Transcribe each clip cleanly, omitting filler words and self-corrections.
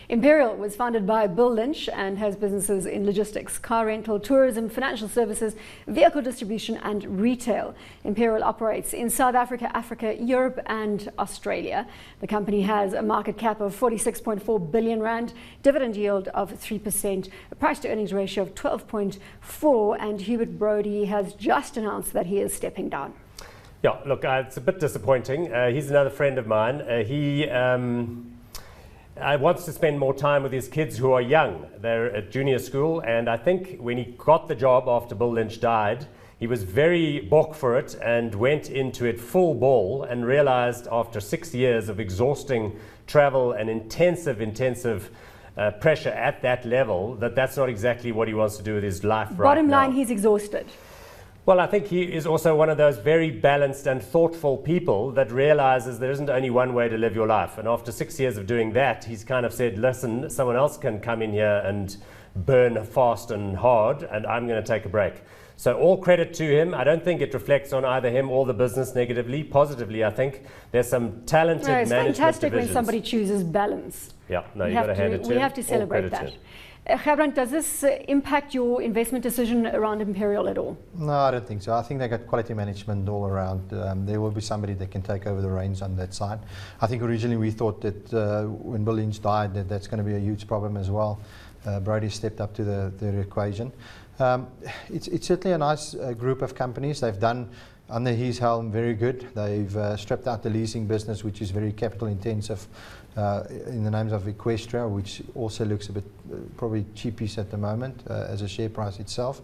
Imperial was founded by Bill Lynch and has businesses in logistics, car rental, tourism, financial services, vehicle distribution and retail. Imperial operates in South Africa, Africa, Europe and Australia. The company has a market cap of 46.4 billion rand, dividend yield of 3%, a price to earnings ratio of 12.4, and Hubert Brody has just announced that he is stepping down. Yeah, look, it's a bit disappointing. He's another friend of mine. He wants to spend more time with his kids who are young. They're at junior school, and I think when he got the job after Bill Lynch died, he was very bok for it and went into it full ball and realized after 6 years of exhausting travel and intensive pressure at that level that that's not exactly what he wants to do with his life right now. Bottom line, he's exhausted. Well, I think he is also one of those very balanced and thoughtful people that realizes there isn't only one way to live your life. And after 6 years of doing that, he's kind of said, listen, someone else can come in here and burn fast and hard, and I'm going to take a break. So all credit to him. I don't think it reflects on either him or the business negatively. Positively, I think there's some talented management divisions. It's fantastic when somebody chooses balance. Yeah, no, you've got to hand it to him. We have to celebrate that. Gerbrand, does this impact your investment decision around Imperial at all? No, I don't think so. I think they got quality management all around. There will be somebody that can take over the reins on that side. I think originally we thought that when Bill Lynch died, that's going to be a huge problem as well. Brody stepped up to the equation. It's certainly a nice group of companies. They've done, under his helm, very good. They've stripped out the leasing business, which is very capital intensive, in the names of Equestria, which also looks a bit probably cheapish at the moment as a share price itself.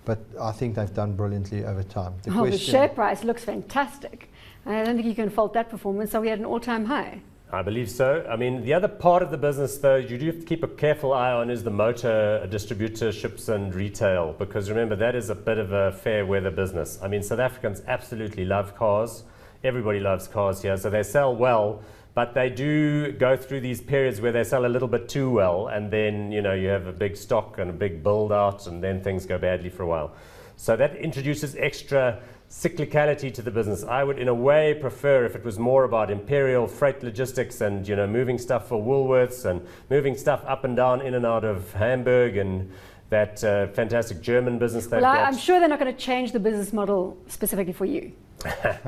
But I think they've done brilliantly over time. The share price looks fantastic. I don't think you can fault that performance. So we had an all-time high. I believe so. I mean, the other part of the business, though, you do have to keep a careful eye on is the motor distributorships and retail, because remember, that is a bit of a fair weather business. I mean, South Africans absolutely love cars. Everybody loves cars here, so they sell well, but they do go through these periods where they sell a little bit too well, and then, you know, you have a big stock and a big build out, and then things go badly for a while. So that introduces extra cyclicality to the business. I would, in a way, prefer if it was more about Imperial freight logistics and, you know, moving stuff for Woolworths and moving stuff up and down in and out of Hamburg and that fantastic German business they've got. I'm sure they're not going to change the business model specifically for you.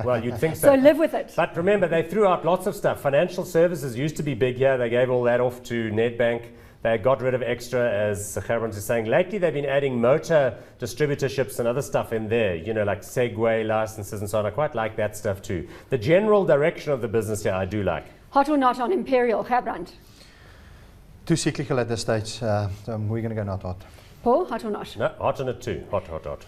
Well, you'd think so. So live with it. But remember, they threw out lots of stuff. Financial services used to be big here. They gave all that off to Nedbank. They got rid of extra, as Gerbrand is saying. Lately, they've been adding motor distributorships and other stuff in there, you know, like Segway licenses and so on. I quite like that stuff too. The general direction of the business here, I do like. Hot or not on Imperial, Gerbrand? Too cyclical at this stage. We're going to go not hot. Paul, hot or not? No, hot on it too. Hot, hot, hot.